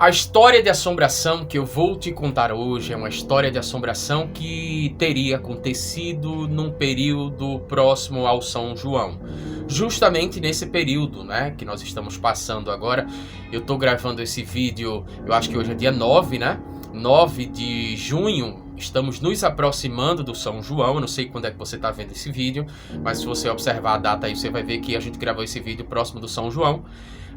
A história de assombração que eu vou te contar hoje é uma história de assombração que teria acontecido num período próximo ao São João. Justamente nesse período, né, que nós estamos passando agora. Eu tô gravando esse vídeo, eu acho que hoje é dia 9, né? 9 de junho, estamos nos aproximando do São João. Eu não sei quando é que você está vendo esse vídeo, mas se você observar a data aí, você vai ver que a gente gravou esse vídeo próximo do São João.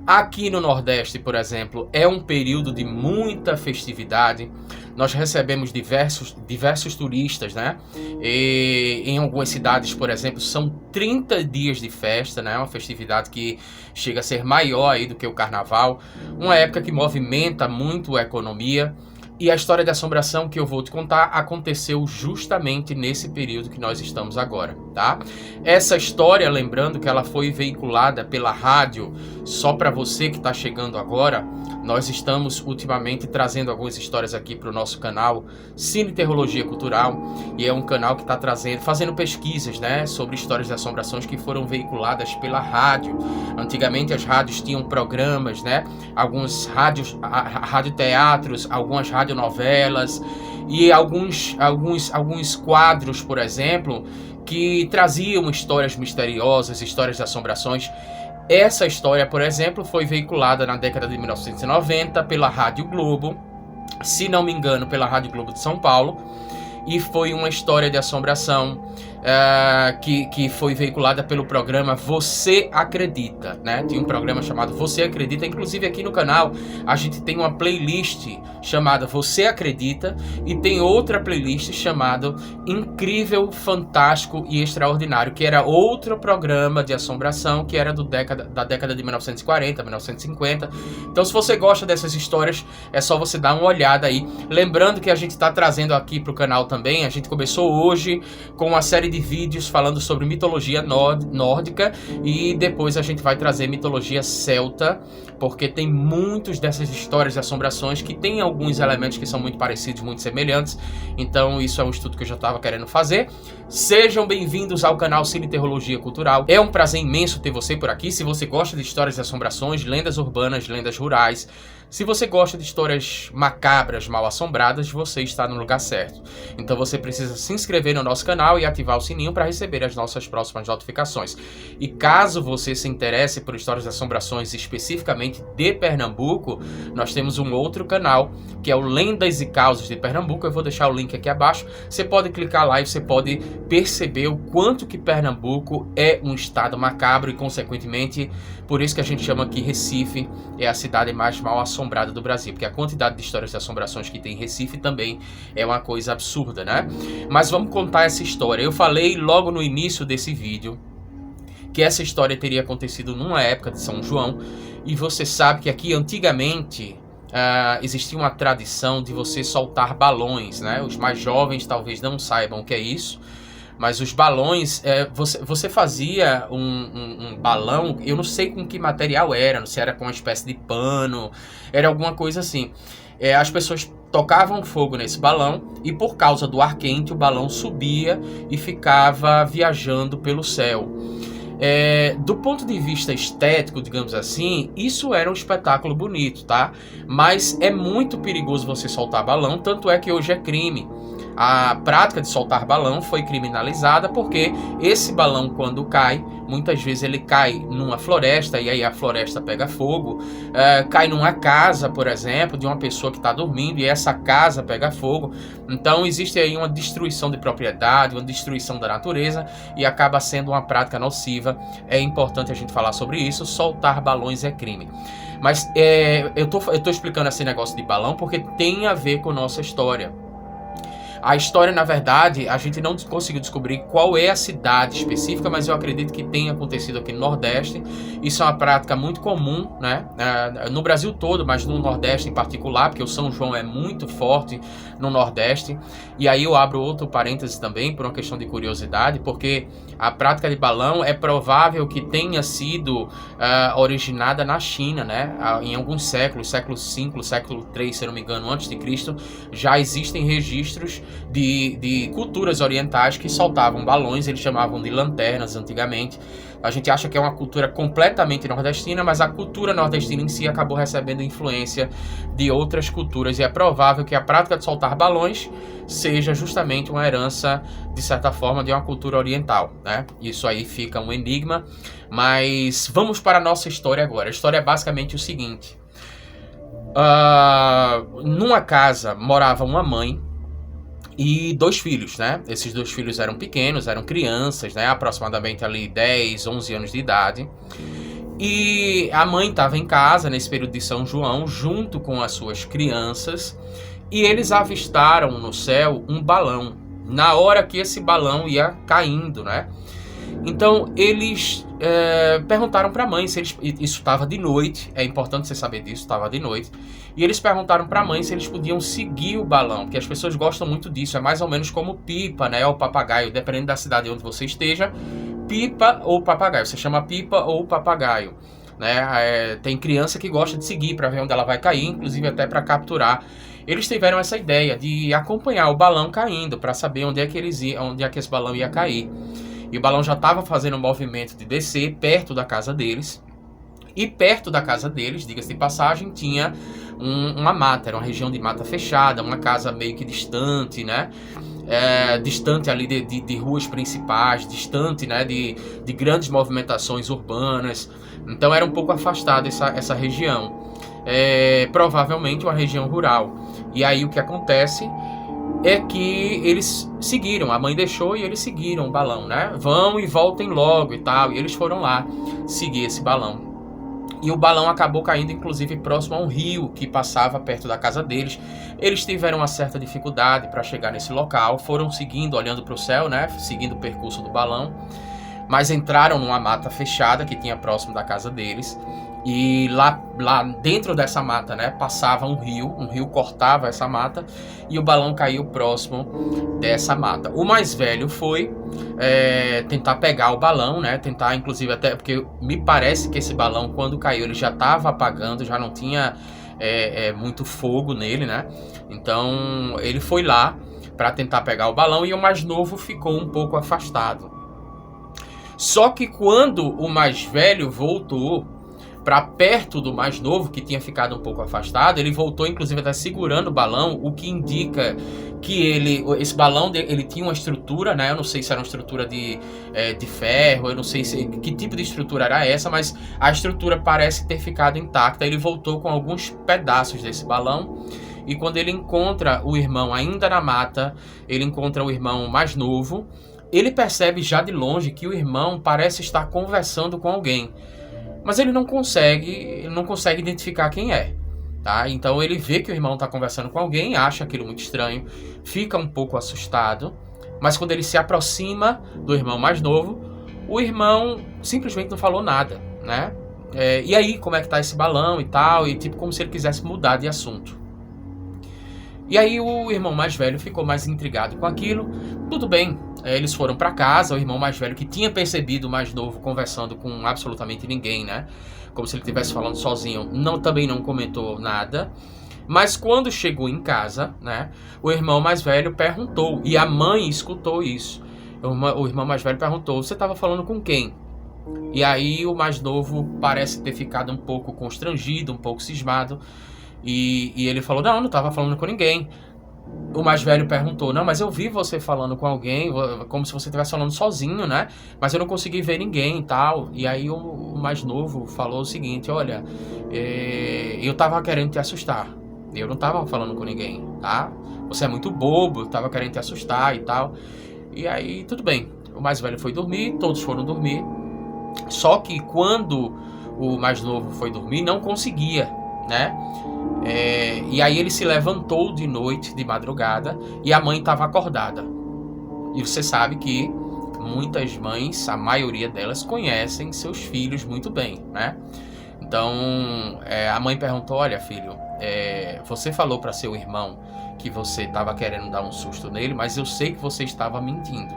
Aqui no Nordeste, por exemplo, é um período de muita festividade. Nós recebemos diversos turistas, né? E em algumas cidades, por exemplo, são 30 dias de festa, né? Uma festividade que chega a ser maior aí do que o Carnaval. Uma época que movimenta muito a economia. E a história de assombração que eu vou te contar aconteceu justamente nesse período que nós estamos agora, tá? Essa história, lembrando que ela foi veiculada pela rádio, só para você que está chegando agora, nós estamos ultimamente trazendo algumas histórias aqui para o nosso canal Cine Teologia Cultural, e é um canal que está fazendo pesquisas, né, sobre histórias de assombrações que foram veiculadas pela rádio. Antigamente as rádios tinham programas, né, alguns radioteatros, algumas radionovelas e alguns quadros, por exemplo, que traziam histórias misteriosas, histórias de assombrações. Essa história, por exemplo, foi veiculada na década de 1990 pela Rádio Globo, se não me engano, pela Rádio Globo de São Paulo, e foi uma história de assombração que foi veiculada pelo programa Você Acredita, né? Tinha um programa chamado Você Acredita, inclusive aqui no canal a gente tem uma playlist chamada Você Acredita e tem outra playlist chamada Incrível, Fantástico e Extraordinário, que era outro programa de assombração que era da década de 1940, 1950. Então, se você gosta dessas histórias, é só você dar uma olhada aí. Lembrando que a gente está trazendo aqui para o canal também, a gente começou hoje com uma série de vídeos falando sobre mitologia nórdica e depois a gente vai trazer mitologia celta, porque tem muitas dessas histórias de assombrações que tem alguns elementos que são muito parecidos, muito semelhantes. Então isso é um estudo que eu já estava querendo fazer. Sejam bem-vindos ao canal Cine Teologia Cultural. É um prazer imenso ter você por aqui. Se você gosta de histórias de assombrações, lendas urbanas, lendas rurais, se você gosta de histórias macabras, mal assombradas, você está no lugar certo. Então você precisa se inscrever no nosso canal e ativar o sininho para receber as nossas próximas notificações. E caso você se interesse por histórias de assombrações especificamente de Pernambuco, nós temos um outro canal, que é o Lendas e Causas de Pernambuco. Eu vou deixar o link aqui abaixo. Você pode clicar lá e você pode perceber o quanto que Pernambuco é um estado macabro e, consequentemente, por isso que a gente chama que Recife é a cidade mais mal assombrada do Brasil, porque a quantidade de histórias de assombrações que tem em Recife também é uma coisa absurda, né? Mas vamos contar essa história. Eu falei logo no início desse vídeo que essa história teria acontecido numa época de São João, e você sabe que aqui antigamente existia uma tradição de você soltar balões, né? Os mais jovens talvez não saibam o que é isso, mas os balões, você fazia um balão, eu não sei com que material era, não sei se era com uma espécie de pano, era alguma coisa assim. As pessoas tocavam fogo nesse balão e por causa do ar quente o balão subia e ficava viajando pelo céu. Do ponto de vista estético, digamos assim, isso era um espetáculo bonito, tá? Mas é muito perigoso você soltar balão, tanto é que hoje é crime. A prática de soltar balão foi criminalizada porque esse balão, quando cai, muitas vezes ele cai numa floresta e aí a floresta pega fogo, cai numa casa, por exemplo, de uma pessoa que está dormindo e essa casa pega fogo. Então existe aí uma destruição de propriedade, uma destruição da natureza e acaba sendo uma prática nociva. É importante a gente falar sobre isso. Soltar balões é crime. Mas eu tô explicando esse negócio de balão porque tem a ver com nossa história. A história, na verdade, a gente não conseguiu descobrir qual é a cidade específica, mas eu acredito que tenha acontecido aqui no Nordeste. Isso é uma prática muito comum, né? No Brasil todo, mas no Nordeste em particular, porque o São João é muito forte no Nordeste. E aí eu abro outro parêntese também, por uma questão de curiosidade, porque a prática de balão é provável que tenha sido originada na China, né? Em alguns séculos, século V, século III, se não me engano, antes de Cristo, já existem registros de culturas orientais que soltavam balões, eles chamavam de lanternas antigamente. A gente acha que é uma cultura completamente nordestina, mas a cultura nordestina em si acabou recebendo influência de outras culturas, e é provável que a prática de soltar balões seja justamente uma herança, de certa forma, de uma cultura oriental, né? Isso aí fica um enigma, mas vamos para a nossa história agora. A história é basicamente o seguinte. Numa casa morava uma mãe e 2 filhos, né? Esses 2 filhos eram pequenos, eram crianças, né? Aproximadamente ali 10, 11 anos de idade. E a mãe estava em casa nesse período de São João, junto com as suas crianças, e eles avistaram no céu um balão, na hora que esse balão ia caindo, né? Então eles perguntaram para a mãe se eles, isso estava de noite, é importante você saber disso, estava de noite, e eles perguntaram para a mãe se eles podiam seguir o balão, porque as pessoas gostam muito disso, é mais ou menos como pipa, né, ou papagaio, dependendo da cidade onde você esteja, pipa ou papagaio, você chama pipa ou papagaio, né? Tem criança que gosta de seguir para ver onde ela vai cair, inclusive até para capturar. Eles tiveram essa ideia de acompanhar o balão caindo para saber onde é que esse balão ia cair. E o balão já estava fazendo um movimento de descer perto da casa deles. E perto da casa deles, diga-se de passagem, tinha uma mata, era uma região de mata fechada, uma casa meio que distante, né? Distante ali de ruas principais, distante, né, de grandes movimentações urbanas. Então era um pouco afastada essa região. Provavelmente uma região rural. E aí o que acontece é que eles seguiram, a mãe deixou e eles seguiram o balão, né? Vão e voltem logo e tal. E eles foram lá seguir esse balão. E o balão acabou caindo, inclusive, próximo a um rio que passava perto da casa deles. Eles tiveram uma certa dificuldade para chegar nesse local. Foram seguindo, olhando para o céu, né? Seguindo o percurso do balão. Mas entraram numa mata fechada que tinha próximo da casa deles. E lá dentro dessa mata, né, passava um rio cortava essa mata e o balão caiu próximo dessa mata. O mais velho foi tentar pegar o balão, né, tentar inclusive até, porque me parece que esse balão quando caiu ele já estava apagando, já não tinha muito fogo nele, né, então ele foi lá para tentar pegar o balão e o mais novo ficou um pouco afastado. Só que quando o mais velho voltou para perto do mais novo, que tinha ficado um pouco afastado, ele voltou inclusive até segurando o balão, o que indica que esse balão ele tinha uma estrutura, né? Eu não sei se era uma estrutura de ferro, eu não sei que tipo de estrutura era essa, mas a estrutura parece ter ficado intacta. Ele voltou com alguns pedaços desse balão, e quando ele encontra o irmão ainda na mata, ele encontra o irmão mais novo, ele percebe já de longe que o irmão parece estar conversando com alguém. Mas ele não consegue identificar quem é, tá? Então ele vê que o irmão está conversando com alguém, acha aquilo muito estranho, fica um pouco assustado, mas quando ele se aproxima do irmão mais novo, o irmão simplesmente não falou nada, né? E aí, como é que tá esse balão e tal, e tipo como se ele quisesse mudar de assunto. E aí o irmão mais velho ficou mais intrigado com aquilo. Tudo bem, eles foram para casa, o irmão mais velho que tinha percebido o mais novo conversando com absolutamente ninguém, né? Como se ele estivesse falando sozinho, também não comentou nada. Mas quando chegou em casa, né, o irmão mais velho perguntou, e a mãe escutou isso. O irmão mais velho perguntou, você estava falando com quem? E aí o mais novo parece ter ficado um pouco constrangido, um pouco cismado. E ele falou, não estava falando com ninguém. O mais velho perguntou, não, mas eu vi você falando com alguém, como se você estivesse falando sozinho, né? Mas eu não consegui ver ninguém e tal. E aí o mais novo falou o seguinte, olha, eu tava querendo te assustar. Eu não tava falando com ninguém, tá? Você é muito bobo, eu tava querendo te assustar e tal. E aí, tudo bem. O mais velho foi dormir, todos foram dormir. Só que quando o mais novo foi dormir, não conseguia, né? E aí ele se levantou de noite, de madrugada, e a mãe estava acordada. E você sabe que muitas mães, a maioria delas, conhecem seus filhos muito bem, né? Então a mãe perguntou, olha filho, você falou para seu irmão que você estava querendo dar um susto nele, mas eu sei que você estava mentindo.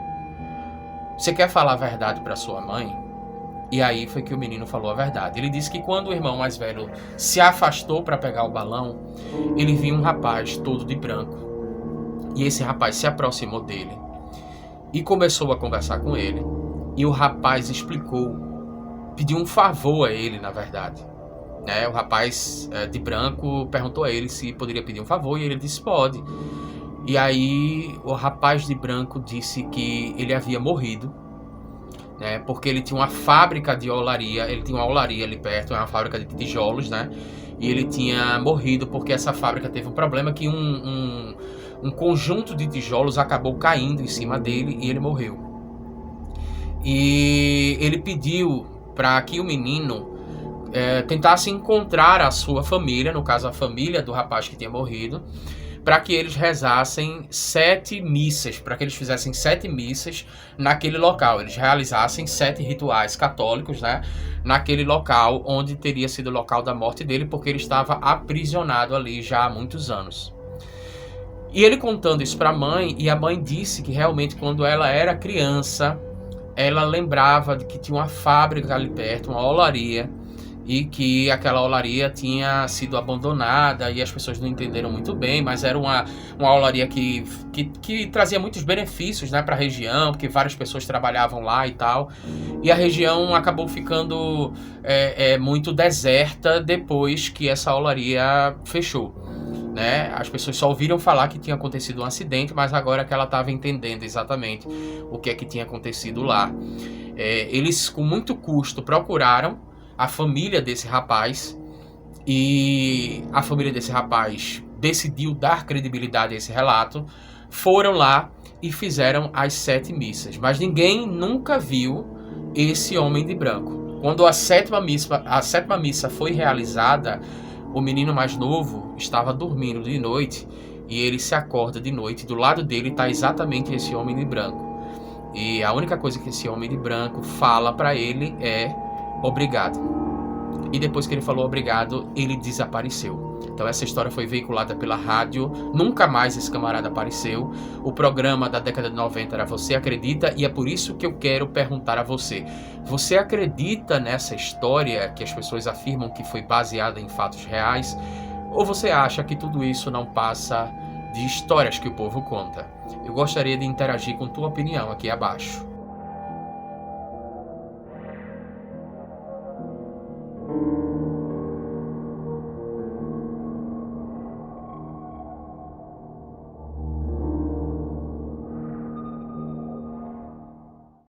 Você quer falar a verdade para sua mãe? E aí foi que o menino falou a verdade. Ele disse que quando o irmão mais velho se afastou para pegar o balão, ele viu um rapaz todo de branco. E esse rapaz se aproximou dele e começou a conversar com ele. E o rapaz explicou, pediu um favor a ele, na verdade. O rapaz de branco perguntou a ele se poderia pedir um favor e ele disse pode. E aí o rapaz de branco disse que ele havia morrido, porque ele tinha uma fábrica de olaria, ele tinha uma olaria ali perto, uma fábrica de tijolos, e ele tinha morrido porque essa fábrica teve um problema que um conjunto de tijolos acabou caindo em cima dele e ele morreu. E ele pediu para que o menino tentasse encontrar a sua família, no caso a família do rapaz que tinha morrido, para que eles rezassem 7 missas, para que eles fizessem 7 missas naquele local. Eles realizassem 7 rituais católicos, naquele local onde teria sido o local da morte dele, porque ele estava aprisionado ali já há muitos anos. E ele contando isso para a mãe, e a mãe disse que realmente quando ela era criança, ela lembrava de que tinha uma fábrica ali perto, uma olaria, e que aquela olaria tinha sido abandonada e as pessoas não entenderam muito bem, mas era uma olaria que trazia muitos benefícios para a região, porque várias pessoas trabalhavam lá e tal, e a região acabou ficando muito deserta depois que essa olaria fechou. As pessoas só ouviram falar que tinha acontecido um acidente, mas agora que ela estava entendendo exatamente o que é que tinha acontecido lá. Eles com muito custo procuraram a família desse rapaz, e a família desse rapaz decidiu dar credibilidade a esse relato, foram lá e fizeram as 7 missas, mas ninguém nunca viu esse homem de branco. Quando a sétima missa foi realizada, o menino mais novo estava dormindo de noite e ele se acorda de noite, do lado dele está exatamente esse homem de branco, e a única coisa que esse homem de branco fala para ele é obrigado. E depois que ele falou obrigado, ele desapareceu. Então essa história foi veiculada pela rádio, nunca mais esse camarada apareceu. O programa da década de 90 era Você Acredita? E é por isso que eu quero perguntar a você. Você acredita nessa história que as pessoas afirmam que foi baseada em fatos reais? Ou você acha que tudo isso não passa de histórias que o povo conta? Eu gostaria de interagir com tua opinião aqui abaixo.